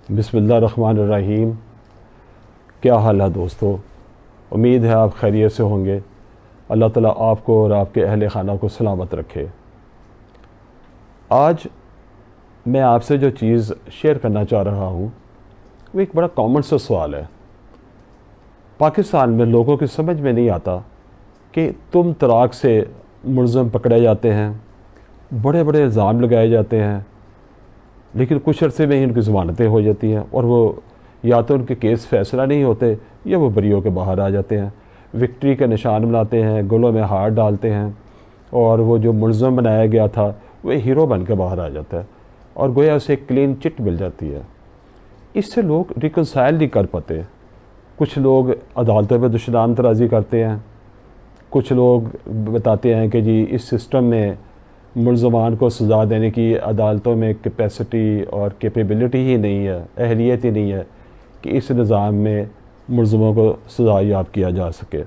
بسم اللہ الرحمن الرحیم۔ کیا حال ہے دوستو؟ امید ہے آپ خیریت سے ہوں گے۔ اللہ تعالیٰ آپ کو اور آپ کے اہل خانہ کو سلامت رکھے۔ آج میں آپ سے جو چیز شیئر کرنا چاہ رہا ہوں وہ ایک بڑا کامن سا سوال ہے۔ پاکستان میں لوگوں کی سمجھ میں نہیں آتا کہ تم طلاق سے ملزم پکڑے جاتے ہیں، بڑے بڑے الزام لگائے جاتے ہیں، لیکن کچھ عرصے میں ہی ان کی ضمانتیں ہو جاتی ہیں اور وہ یا تو ان کے کیس فیصلہ نہیں ہوتے یا وہ بری ہو کے باہر آ جاتے ہیں، وکٹری کا نشان بناتے ہیں، گلوں میں ہار ڈالتے ہیں، اور وہ جو ملزم بنایا گیا تھا وہ ہیرو بن کے باہر آ جاتا ہے اور گویا اسے ایک کلین چٹ مل جاتی ہے۔ اس سے لوگ ریکنسائل نہیں کر پاتے۔ کچھ لوگ عدالتوں میں دشنام ترازی کرتے ہیں، کچھ لوگ بتاتے ہیں کہ جی اس سسٹم میں ملزمان کو سزا دینے کی عدالتوں میں کیپیسٹی اور کیپیبلٹی ہی نہیں ہے، اہلیت ہی نہیں ہے کہ اس نظام میں ملزموں کو سزا یاب کیا جا سکے۔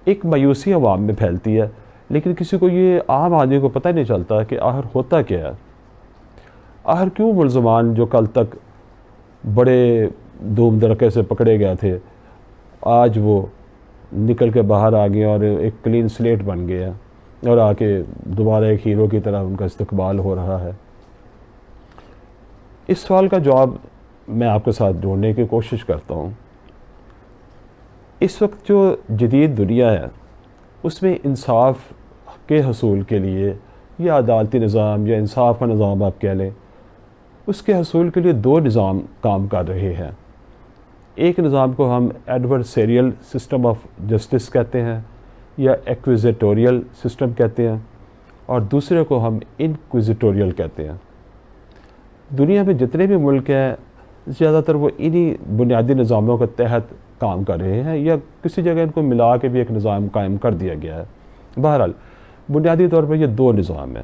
ایک مایوسی عوام میں پھیلتی ہے، لیکن کسی کو یہ عام آدمی کو پتہ نہیں چلتا کہ آخر ہوتا کیا ہے۔ آخر کیوں ملزمان جو کل تک بڑے دھوم دھڑکے سے پکڑے گئے تھے آج وہ نکل کے باہر آ گئے اور ایک کلین سلیٹ بن گئے ہیں اور آ کے دوبارہ ایک ہیرو کی طرح ان کا استقبال ہو رہا ہے؟ اس سوال کا جواب میں آپ کے ساتھ ڈھونڈنے کی کوشش کرتا ہوں۔ اس وقت جو جدید دنیا ہے اس میں انصاف کے حصول کے لیے یا عدالتی نظام یا انصاف کا نظام آپ کہہ لیں، اس کے حصول کے لیے دو نظام کام کر رہے ہیں۔ ایک نظام کو ہم ایڈورسیریل سسٹم آف جسٹس کہتے ہیں یا ایکویزیٹوریل سسٹم کہتے ہیں، اور دوسرے کو ہم انکویزیٹوریل کہتے ہیں۔ دنیا میں جتنے بھی ملک ہیں زیادہ تر وہ انہی بنیادی نظاموں کے تحت کام کر رہے ہیں یا کسی جگہ ان کو ملا کے بھی ایک نظام قائم کر دیا گیا ہے۔ بہرحال بنیادی طور پر یہ دو نظام ہیں۔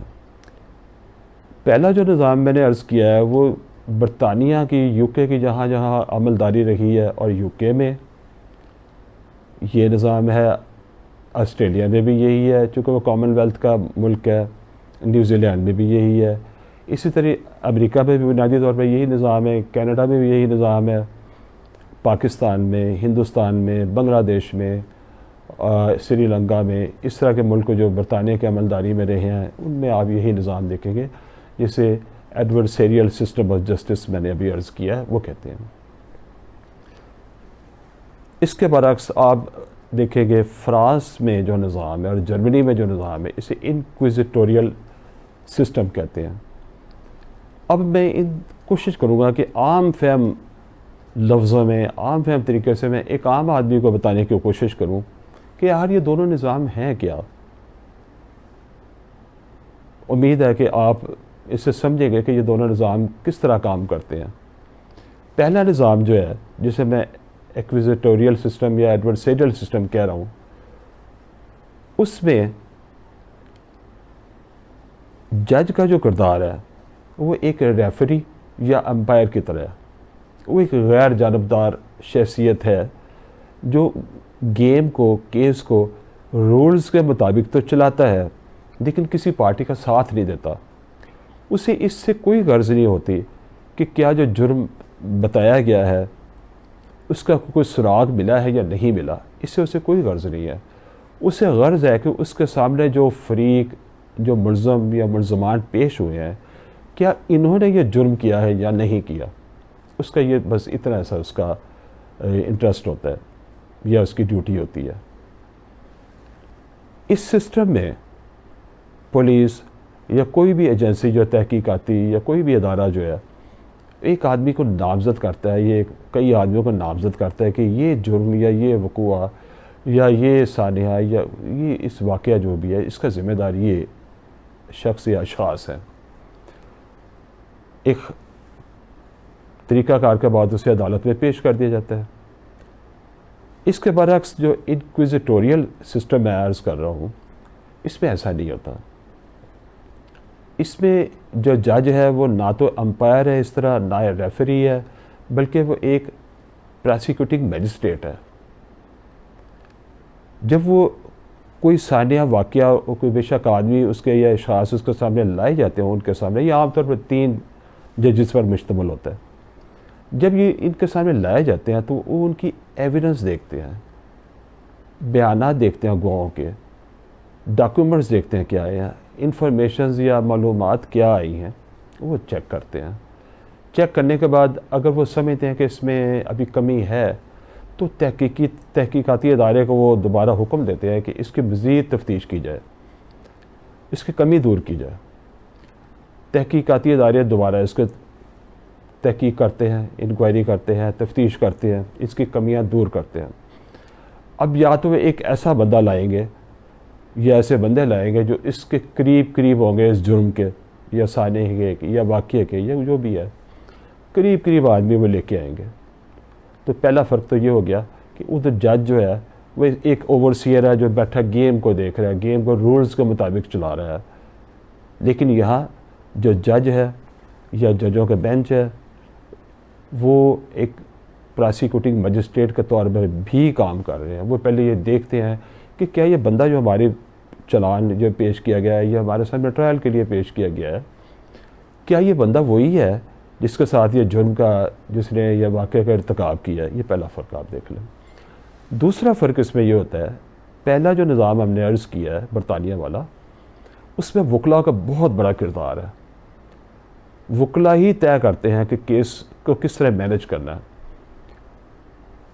پہلا جو نظام میں نے عرض کیا ہے وہ برطانیہ کی، یو کے کی جہاں جہاں عملداری رہی ہے، اور یو کے میں یہ نظام ہے، آسٹریلیا میں بھی یہی ہے چونکہ وہ کامن ویلتھ کا ملک ہے، نیوزی لینڈ میں بھی یہی ہے، اسی طرح امریکہ میں بھی بنیادی طور پر یہی نظام ہے، کینیڈا میں بھی یہی نظام ہے، پاکستان میں، ہندوستان میں، بنگلہ دیش میں، سری لنکا میں، اس طرح کے ملک جو برطانیہ کے عملداری میں رہے ہیں ان میں آپ یہی نظام دیکھیں گے جسے ایڈورسیریل سسٹم آف جسٹس میں نے ابھی عرض کیا ہے وہ کہتے ہیں۔ اس کے برعکس آپ دیکھیں گے فرانس میں جو نظام ہے اور جرمنی میں جو نظام ہے اسے انکویزیٹوریل سسٹم کہتے ہیں۔ اب میں کوشش کروں گا کہ عام فہم لفظوں میں، عام فہم طریقے سے میں ایک عام آدمی کو بتانے کی کوشش کروں کہ یار یہ دونوں نظام ہیں کیا۔ امید ہے کہ آپ اس سے سمجھیں گے کہ یہ دونوں نظام کس طرح کام کرتے ہیں۔ پہلا نظام جو ہے جسے میں ایکویزیٹوریل سسٹم یا ایڈورسیریل سسٹم کہہ رہا ہوں، اس میں جج کا جو کردار ہے وہ ایک ریفری یا امپائر کی طرح ہے۔ وہ ایک غیر جانبدار شخصیت ہے جو گیم کو، کیس کو رولز کے مطابق تو چلاتا ہے لیکن کسی پارٹی کا ساتھ نہیں دیتا۔ اسے اس سے کوئی غرض نہیں ہوتی کہ کیا جو جرم بتایا گیا ہے اس کا کوئی سراغ ملا ہے یا نہیں ملا، اس سے اسے کوئی غرض نہیں ہے۔ اسے غرض ہے کہ اس کے سامنے جو فریق، جو ملزم یا ملزمان پیش ہوئے ہیں، کیا انہوں نے یہ جرم کیا ہے یا نہیں کیا۔ اس کا یہ بس اتنا سا اس کا انٹرسٹ ہوتا ہے یا اس کی ڈیوٹی ہوتی ہے۔ اس سسٹم میں پولیس یا کوئی بھی ایجنسی جو تحقیقاتی یا کوئی بھی ادارہ جو ہے ایک آدمی کو نامزد کرتا ہے، یہ کئی آدمیوں کو نامزد کرتا ہے کہ یہ جرم یا یہ وقوع یا یہ سانحہ یا یہ اس واقعہ جو بھی ہے اس کا ذمہ دار یہ شخص یا اشخاص ہیں۔ ایک طریقہ کار کے بعد اسے عدالت میں پیش کر دیا جاتا ہے۔ اس کے برعکس جو انکویزیٹوریل سسٹم میں عرض کر رہا ہوں اس میں ایسا نہیں ہوتا۔ اس میں جو جج ہے وہ نہ تو امپائر ہے اس طرح، نہ ریفری ہے، بلکہ وہ ایک پراسیکیوٹنگ میجسٹریٹ ہے۔ جب وہ کوئی سانحہ واقعہ، کوئی بے شک آدمی اس کے یا اشخاص اس کے سامنے لائے جاتے ہیں، ان کے سامنے، یہ عام طور پر 3 ججز پر مشتمل ہوتا ہے۔ جب یہ ان کے سامنے لائے جاتے ہیں تو وہ ان کی ایویڈنس دیکھتے ہیں، بیانات دیکھتے ہیں گواہوں کے، ڈاکیومنٹس دیکھتے ہیں کیا آئے ہیں، انفارمیشنز یا معلومات کیا آئی ہیں، وہ چیک کرتے ہیں۔ چیک کرنے کے بعد اگر وہ سمجھتے ہیں کہ اس میں ابھی کمی ہے تو تحقیقاتی ادارے کو وہ دوبارہ حکم دیتے ہیں کہ اس کی مزید تفتیش کی جائے، اس کی کمی دور کی جائے۔ تحقیقاتی ادارے دوبارہ اس کو تحقیق کرتے ہیں، انکوائری کرتے ہیں، تفتیش کرتے ہیں، اس کی کمیاں دور کرتے ہیں۔ اب یا تو وہ ایک ایسا بندہ لائیں گے یا ایسے بندے لائیں گے جو اس کے قریب ہوں گے اس جرم کے یا سانحے کے یا واقعے کے یا جو بھی ہے، قریب آدمی وہ لے کے آئیں گے۔ تو پہلا فرق تو یہ ہو گیا کہ ادھر جج جو ہے وہ ایک اوورسیئر ہے جو بیٹھا گیم کو دیکھ رہا ہے، گیم کو رولز کے مطابق چلا رہا ہے، لیکن یہاں جو جج ہے یا ججوں کے بینچ ہے وہ ایک پراسیکیوٹنگ مجسٹریٹ کے طور پر بھی کام کر رہے ہیں۔ وہ پہلے یہ دیکھتے ہیں کہ کیا یہ بندہ جو ہماری چلان جو پیش کیا گیا ہے یا ہمارے سامنے ٹرائل کے لیے پیش کیا گیا ہے، کیا یہ بندہ وہی ہے جس کے ساتھ یہ جرم کا جس نے یہ واقعہ کا ارتکاب کیا ہے۔ یہ پہلا فرق آپ دیکھ لیں۔ دوسرا فرق اس میں یہ ہوتا ہے، پہلا جو نظام ہم نے عرض کیا ہے برطانیہ والا، اس میں وکلاء کا بہت بڑا کردار ہے۔ وکلاء ہی طے کرتے ہیں کہ کیس کو کس طرح مینیج کرنا ہے،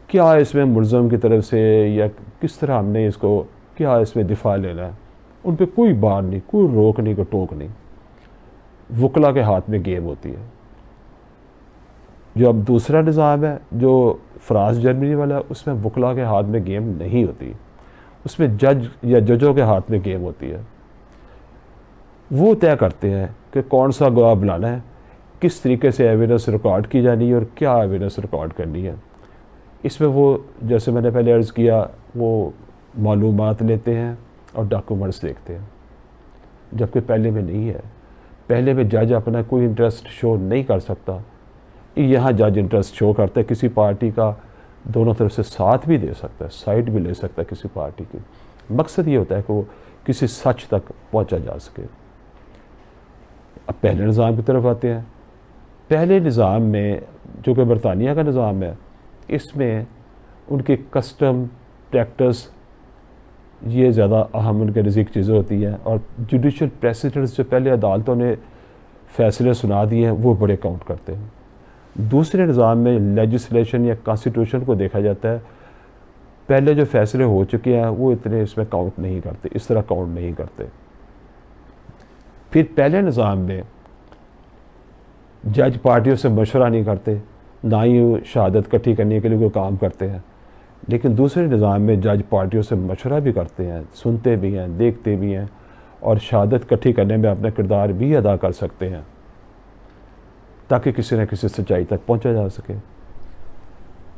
کیا اس میں ملزم کی طرف سے یا کس طرح ہم نے اس کو کیا اس میں دفاع لینا ہے۔ ان پہ کوئی بار نہیں، کوئی روک نہیں، کوئی ٹوک نہیں۔ وکلاء کے ہاتھ میں گیم ہوتی ہے۔ جو اب دوسرا نظام ہے جو فرانس جرمنی والا ہے، اس میں وکلاء کے ہاتھ میں گیم نہیں ہوتی، اس میں جج یا ججوں کے ہاتھ میں گیم ہوتی ہے۔ وہ طے کرتے ہیں کہ کون سا گواہ بلانا ہے، کس طریقے سے ایویڈنس ریکارڈ کی جانی ہے اور کیا ایویڈنس ریکارڈ کرنی ہے۔ اس میں وہ جیسے میں نے پہلے عرض کیا، وہ معلومات لیتے ہیں اور ڈاکیومنٹس دیکھتے ہیں، جبکہ پہلے میں نہیں ہے۔ پہلے میں جج اپنا کوئی انٹرسٹ شو نہیں کر سکتا، یہاں جج انٹرسٹ شو کرتا ہے کسی پارٹی کا، دونوں طرف سے ساتھ بھی دے سکتا ہے، سائڈ بھی لے سکتا ہے کسی پارٹی کی۔ مقصد یہ ہوتا ہے کہ وہ کسی سچ تک پہنچا جا سکے۔ اب پہلے نظام کی طرف آتے ہیں۔ پہلے نظام میں جو کہ برطانیہ کا نظام ہے، اس میں ان کی کسٹم پریکٹس یہ زیادہ اہم ان کے نزدیک چیزیں ہوتی ہیں، اور جوڈیشل پریسیڈنٹس جو پہلے عدالتوں نے فیصلے سنا دیے ہیں وہ بڑے کاؤنٹ کرتے ہیں۔ دوسرے نظام میں لیجسلیشن یا کانسٹیٹیوشن کو دیکھا جاتا ہے، پہلے جو فیصلے ہو چکے ہیں وہ اتنے اس میں کاؤنٹ نہیں کرتے، اس طرح کاؤنٹ نہیں کرتے۔ پھر پہلے نظام میں جج پارٹیوں سے مشورہ نہیں کرتے، نہ ہی وہ شہادت اکٹھی کرنے کے لیے کوئی کام کرتے ہیں، لیکن دوسرے نظام میں جج پارٹیوں سے مشورہ بھی کرتے ہیں، سنتے بھی ہیں، دیکھتے بھی ہیں، اور شہادت اکٹھی کرنے میں اپنا کردار بھی ادا کر سکتے ہیں تاکہ کسی نہ کسی سچائی تک پہنچا جا سکے۔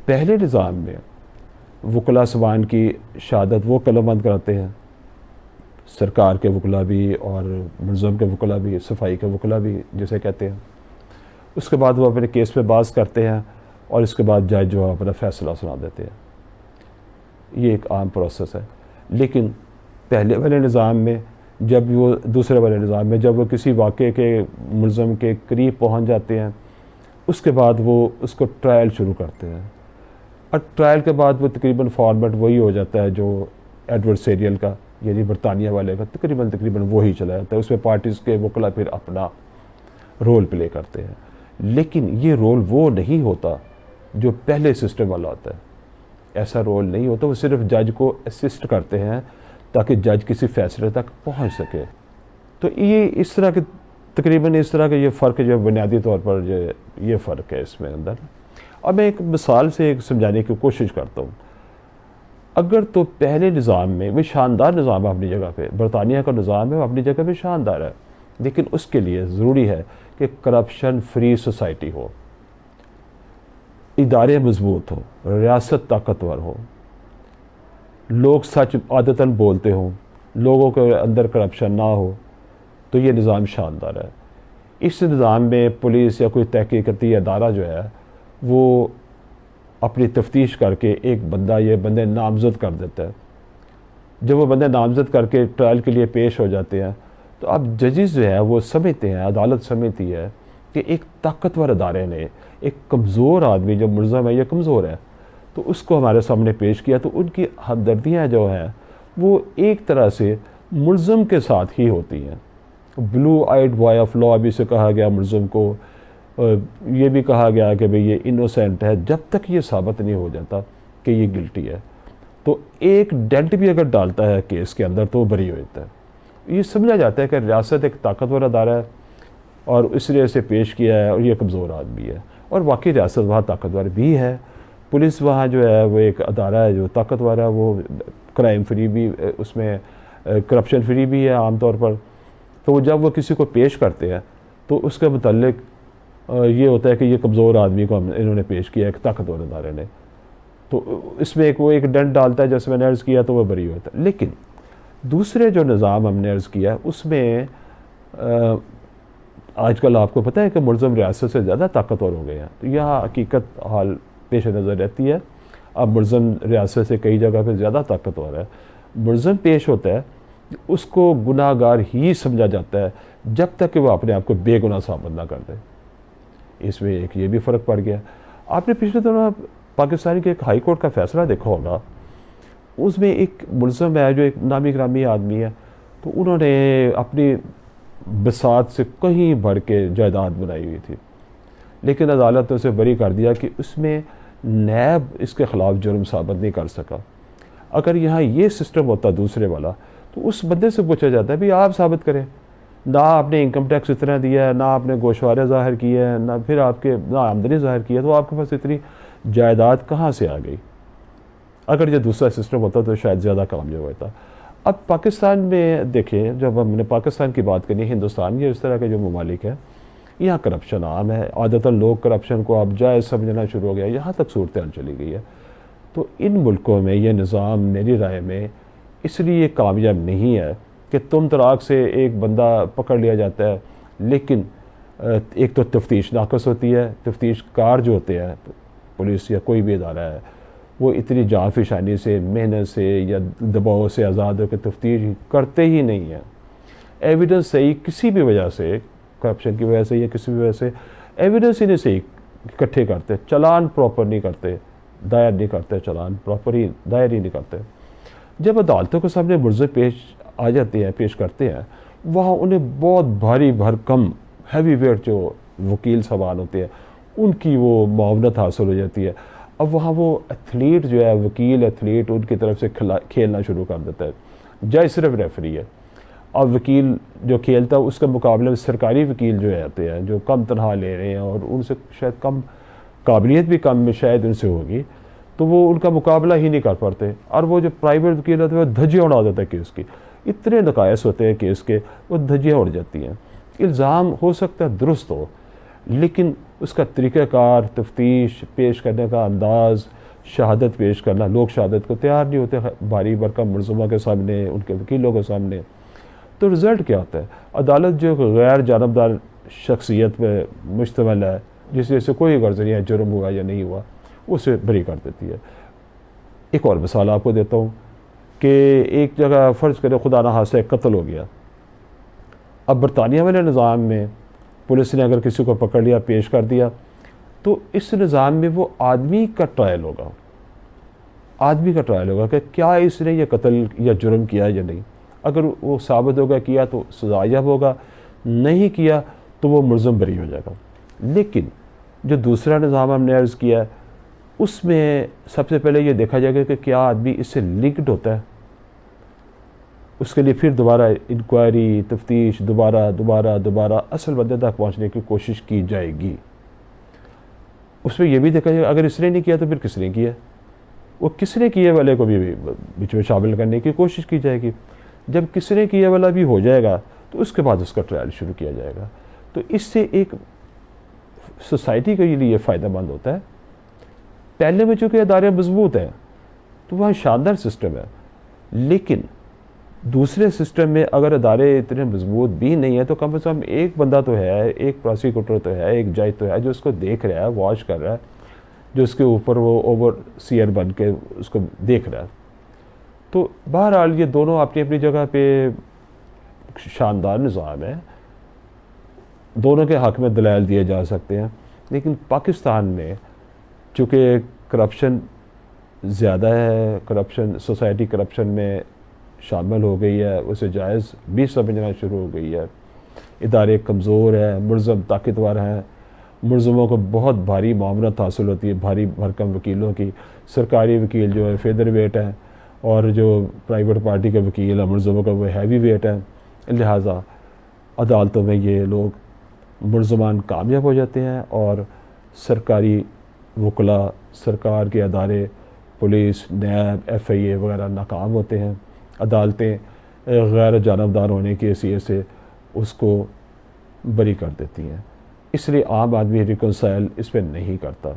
پہلے نظام میں وکلاء صبان کی شہادت وہ قلم بند کراتے ہیں، سرکار کے وکلاء بھی اور ملزم کے وکلاء بھی، صفائی کے وکلاء بھی جسے کہتے ہیں۔ اس کے بعد وہ اپنے کیس پہ باز کرتے ہیں اور اس کے بعد جج جو ہے اپنا فیصلہ سنا دیتے ہیں۔ یہ ایک عام پروسیس ہے۔ لیکن پہلے والے نظام میں جب وہ دوسرے والے نظام میں جب وہ کسی واقعے کے ملزم کے قریب پہنچ جاتے ہیں، اس کے بعد وہ اس کو ٹرائل شروع کرتے ہیں، اور ٹرائل کے بعد وہ تقریباً فارمیٹ وہی ہو جاتا ہے جو ایڈورسیریل کا، یعنی برطانیہ والے کا تقریباً وہی چلا جاتا ہے۔ اس میں پارٹیز کے وکلاء پھر اپنا رول پلے کرتے ہیں، لیکن یہ رول وہ نہیں ہوتا جو پہلے سسٹم والا ہوتا ہے۔ ایسا رول نہیں ہوتا، وہ صرف جج کو اسسٹ کرتے ہیں تاکہ جج کسی فیصلے تک پہنچ سکے۔ تو یہ اس طرح کے تقریباً اس طرح کے یہ فرق جو بنیادی طور پر یہ فرق ہے اس میں اندر۔ اب میں ایک مثال سے ایک سمجھانے کی کوشش کرتا ہوں۔ اگر تو پہلے نظام میں وہ شاندار نظام ہے اپنی جگہ پہ، برطانیہ کا نظام ہے وہ اپنی جگہ پہ شاندار ہے، لیکن اس کے لیے ضروری ہے کہ کرپشن فری سوسائٹی ہو، ادارے مضبوط ہوں، ریاست طاقتور ہو، لوگ سچ عادتاً بولتے ہوں، لوگوں کے اندر کرپشن نہ ہو، تو یہ نظام شاندار ہے۔ اس نظام میں پولیس یا کوئی تحقیقاتی ادارہ جو ہے وہ اپنی تفتیش کر کے ایک بندے نامزد کر دیتا ہے۔ جب وہ بندے نامزد کر کے ٹرائل کے لیے پیش ہو جاتے ہیں تو اب ججز جو ہے وہ سمجھتے ہیں، عدالت سمجھتی ہے کہ ایک طاقتور ادارے نے ایک کمزور آدمی جو ملزم ہے یا کمزور ہے تو اس کو ہمارے سامنے پیش کیا، تو ان کی ہمدردیاں جو ہیں وہ ایک طرح سے ملزم کے ساتھ ہی ہوتی ہیں. بلو آئیڈ بوائے آف لا بھی سے کہا گیا ملزم کو، یہ بھی کہا گیا کہ بھئی یہ انوسینٹ ہے جب تک یہ ثابت نہیں ہو جاتا کہ یہ گلٹی ہے. تو ایک ڈینٹ بھی اگر ڈالتا ہے کیس کے اندر تو وہ بری ہو جاتا ہے. یہ سمجھا جاتا ہے کہ ریاست ایک طاقتور ادارہ ہے اور اس لیے اسے پیش کیا ہے اور یہ کمزور آدمی ہے، اور واقعی ریاست وہاں طاقتور بھی ہے. پولیس وہاں جو ہے وہ ایک ادارہ ہے جو طاقتور ہے، وہ کرائم فری بھی، اس میں کرپشن فری بھی ہے عام طور پر. تو جب وہ کسی کو پیش کرتے ہیں تو اس کے متعلق یہ ہوتا ہے کہ یہ کمزور آدمی کو انہوں نے پیش کیا ایک طاقتور ادارے نے، تو اس میں وہ ایک ڈنڈ ڈالتا ہے جیسے میں نے عرض کیا، تو وہ بری ہوتا ہے. لیکن دوسرے جو نظام ہم نے عرض کیا اس میں آج کل آپ کو پتہ ہے کہ ملزم ریاست سے زیادہ طاقتور ہو گئے ہیں. تو یہاں حقیقت حال پیش نظر رہتی ہے. اب ملزم ریاست سے کئی جگہ پہ زیادہ طاقتور ہے. ملزم پیش ہوتا ہے، اس کو گناہ گار ہی سمجھا جاتا ہے جب تک کہ وہ اپنے آپ کو بے گناہ ثابت نہ کر دے. اس میں ایک یہ بھی فرق پڑ گیا. آپ نے پچھلے دنوں پاکستانی کے ایک ہائی کورٹ کا فیصلہ دیکھا ہوگا، اس میں ایک ملزم ہے جو ایک نامی گرامی آدمی ہے، تو انہوں نے اپنی بساط سے کہیں بڑھ کے جائیداد بنائی ہوئی تھی، لیکن عدالت نے اسے بری کر دیا کہ اس میں نیب اس کے خلاف جرم ثابت نہیں کر سکا. اگر یہاں یہ سسٹم ہوتا دوسرے والا تو اس بندے سے پوچھا جاتا ہے بھی آپ ثابت کریں، نہ آپ نے انکم ٹیکس اتنا دیا ہے، نہ آپ نے گوشوارے ظاہر کیے ہیں، نہ پھر آپ کے نہ آمدنی ظاہر کی ہے، تو آپ کے پاس اتنی جائیداد کہاں سے آ گئی. اگر یہ دوسرا سسٹم ہوتا تو شاید زیادہ کامیاب ہوتا. اب پاکستان میں دیکھیں، جب ہم نے پاکستان کی بات کرنی، ہندوستان یہ اس طرح کے جو ممالک ہیں یہاں کرپشن عام ہے. عادتاً لوگ کرپشن کو اب جائز سمجھنا شروع ہو گیا، یہاں تک صورتحال چلی گئی ہے. تو ان ملکوں میں یہ نظام میری رائے میں اس لیے کامیاب نہیں ہے کہ تم طراق سے ایک بندہ پکڑ لیا جاتا ہے، لیکن ایک تو تفتیش ناقص ہوتی ہے. تفتیش کار جو ہوتے ہیں پولیس یا کوئی بھی ادارہ ہے وہ اتنی جان فشانی سے، محنت سے یا دباؤ سے آزاد ہو کے تفتیش کرتے ہی نہیں ہیں. ایویڈنس صحیح کسی بھی وجہ سے، کرپشن کی وجہ سے یا کسی بھی وجہ سے ایویڈنس ہی نہیں صحیح اکٹھے کرتے، چلان پراپر نہیں کرتے، دائر نہیں کرتے، چلان پراپر ہی دائر ہی نہیں کرتے. جب عدالتوں کے سامنے ملزم پیش آ جاتے ہیں، پیش کرتے ہیں، وہاں انہیں بہت بھاری بھرکم ہیوی ویٹ جو وکیل صاحبان ہوتے ہیں ان کی وہ معاونت حاصل ہو جاتی ہے. اب وہاں وہ ایتھلیٹ جو ہے، وکیل ایتھلیٹ ان کی طرف سے کھیلنا شروع کر دیتا ہے. جج صرف ریفری ہے، اور وکیل جو کھیلتا ہے اس کے مقابلے میں سرکاری وکیل جو آتے ہیں جو کم تنخواہ لے رہے ہیں اور ان سے شاید کم قابلیت بھی کم میں شاید ان سے ہوگی، تو وہ ان کا مقابلہ ہی نہیں کر پاتے. اور وہ جو پرائیویٹ وکیل ہوتے ہیں وہ دھجیاں اڑا دیتا ہے کیس کی. اتنے نقائص ہوتے ہیں کیس کے، وہ دھجیاں اڑ جاتی ہیں. الزام ہو سکتا ہے درست ہو، لیکن اس کا طریقہ کار، تفتیش پیش کرنے کا انداز، شہادت پیش کرنا، لوگ شہادت کو تیار نہیں ہوتے بھاری بھرکم ملزمہ کے سامنے، ان کے وکیلوں کے سامنے. تو رزلٹ کیا ہوتا ہے؟ عدالت جو غیر جانبدار شخصیت پہ مشتمل ہے، جس وجہ سے کوئی غرض نہیں ہے جرم ہوا یا نہیں ہوا، اسے بری کر دیتی ہے. ایک اور مثال آپ کو دیتا ہوں کہ ایک جگہ فرض کرے خدا نخواستہ ایک قتل ہو گیا. اب برطانیہ والے نظام میں پولیس نے اگر کسی کو پکڑ لیا، پیش کر دیا، تو اس نظام میں وہ آدمی کا ٹرائل ہوگا. آدمی کا ٹرائل ہوگا کہ کیا اس نے یہ قتل یا جرم کیا یا نہیں. اگر وہ ثابت ہوگا کیا تو سزا یاب ہوگا، نہیں کیا تو وہ ملزم بری ہو جائے گا. لیکن جو دوسرا نظام ہم نے عرض کیا ہے اس میں سب سے پہلے یہ دیکھا جائے گا کہ کیا آدمی اس سے لنکڈ ہوتا ہے. اس کے لیے پھر دوبارہ انکوائری، تفتیش، دوبارہ اصل بندے تک پہنچنے کی کوشش کی جائے گی. اس میں یہ بھی دیکھا جائے گا اگر اس نے نہیں کیا تو پھر کس نے کیا، وہ کس نے کیے والے کو بھی بیچ میں شامل کرنے کی کوشش کی جائے گی. جب کس نے کیے والا بھی ہو جائے گا تو اس کے بعد اس کا ٹرائل شروع کیا جائے گا. تو اس سے ایک سوسائٹی کے لیے فائدہ مند ہوتا ہے. پہلے میں چونکہ ادارے مضبوط ہیں تو وہاں شاندار سسٹم ہے، لیکن دوسرے سسٹم میں اگر ادارے اتنے مضبوط بھی نہیں ہیں تو کم از کم ایک بندہ تو ہے، ایک پروسیکیوٹر تو ہے، ایک جج تو ہے جو اس کو دیکھ رہا ہے، واچ کر رہا ہے، جو اس کے اوپر وہ اوور سیئر بن کے اس کو دیکھ رہا ہے. تو بہرحال یہ دونوں اپنی اپنی جگہ پہ شاندار نظام ہے. دونوں کے حق میں دلائل دیے جا سکتے ہیں، لیکن پاکستان میں چونکہ کرپشن زیادہ ہے، کرپشن سوسائٹی کرپشن میں شامل ہو گئی ہے، اسے جائز بھی سمجھنا شروع ہو گئی ہے، ادارے کمزور ہیں، ملزم طاقتور ہیں، ملزموں کو بہت بھاری معاونت حاصل ہوتی ہے، بھاری بھرکم وکیلوں کی، سرکاری وکیل جو ہے فیدر ویٹ ہیں اور جو پرائیویٹ پارٹی کے وکیل ہیں ملزموں کا وہ ہیوی ویٹ ہیں، لہٰذا عدالتوں میں یہ لوگ ملزمان کامیاب ہو جاتے ہیں اور سرکاری وکلاء، سرکار کے ادارے، پولیس، نیب، ایف آئی اے وغیرہ ناکام ہوتے ہیں، عدالتیں غیر جانبدار ہونے کی حیثیت سے اس کو بری کر دیتی ہیں، اس لیے عام آدمی ریکنسائل اس پہ نہیں کرتا۔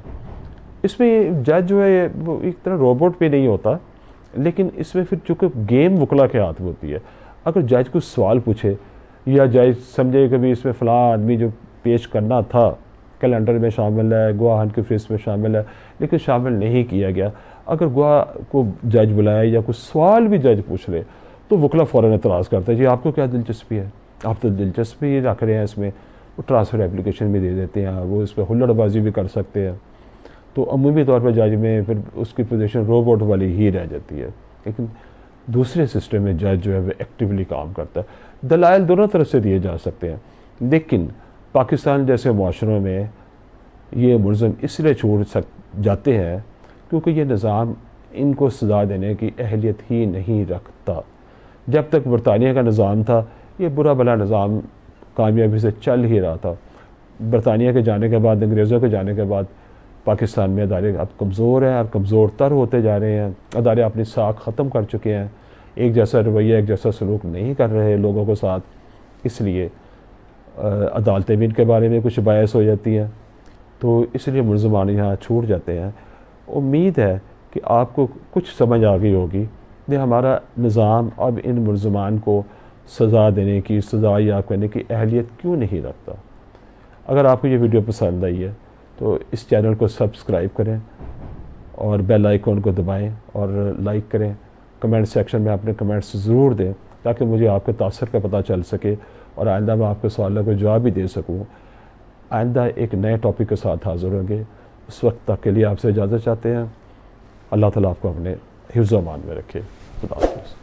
اس میں جج جو ہے وہ ایک طرح روبوٹ پہ نہیں ہوتا، لیکن اس میں پھر چونکہ گیم وکلا کے ہاتھ میں ہوتی ہے، اگر جج کو سوال پوچھے یا جج سمجھے کہ اس میں فلاں آدمی جو پیش کرنا تھا کیلنڈر میں شامل ہے، گواہان کی فہرست میں شامل ہے، لیکن شامل نہیں کیا گیا، اگر گواہ کو جج بلائے یا کوئی سوال بھی جج پوچھ لے تو وکلا فوراً اعتراض کرتا ہے، جی آپ کو کیا دلچسپی ہے، آپ تو دلچسپی رکھ رہے ہیں اس میں، وہ ٹرانسفر اپلیکیشن بھی دے دیتے ہیں، وہ اس پہ ہلڑ بازی بھی کر سکتے ہیں، تو عمومی طور پر جج میں پھر اس کی پوزیشن روبوٹ والی ہی رہ جاتی ہے۔ لیکن دوسرے سسٹم میں جج جو ہے وہ ایکٹیولی کام کرتا ہے، دلائل دونوں طرف سے دیے جا سکتے ہیں، لیکن پاکستان جیسے معاشروں میں یہ ملزم اس لیے چھوٹ جاتے ہیں کیونکہ یہ نظام ان کو سزا دینے کی اہلیت ہی نہیں رکھتا۔ جب تک برطانیہ کا نظام تھا یہ برا بھلا نظام کامیابی سے چل ہی رہا تھا، برطانیہ کے جانے کے بعد، انگریزوں کے جانے کے بعد پاکستان میں ادارے اب کمزور ہیں اور کمزور تر ہوتے جا رہے ہیں، ادارے اپنی ساکھ ختم کر چکے ہیں، ایک جیسا رویہ، ایک جیسا سلوک نہیں کر رہے لوگوں کے ساتھ، اس لیے عدالتیں بھی ان کے بارے میں کچھ باعث ہو جاتی ہیں، تو اس لیے ملزمان یہاں چھوٹ جاتے ہیں۔ امید ہے کہ آپ کو کچھ سمجھ آ گئی ہوگی کہ ہمارا نظام اب ان ملزمان کو سزا دینے کی، سزا یاب کرنے کی اہلیت کیوں نہیں رکھتا۔ اگر آپ کو یہ ویڈیو پسند آئی ہے تو اس چینل کو سبسکرائب کریں اور بیل آئیکن کو دبائیں اور لائک کریں، کمنٹ سیکشن میں اپنے کمنٹس ضرور دیں تاکہ مجھے آپ کے تاثر کا پتہ چل سکے اور آئندہ میں آپ کے سوالوں کو جواب بھی دے سکوں۔ آئندہ ایک نئے ٹاپک کے ساتھ حاضر ہوں گے، اس وقت تک کے لیے آپ سے اجازت چاہتے ہیں۔ اللہ تعالیٰ آپ کو اپنے حفظ و امان میں رکھے۔ خدا حافظ۔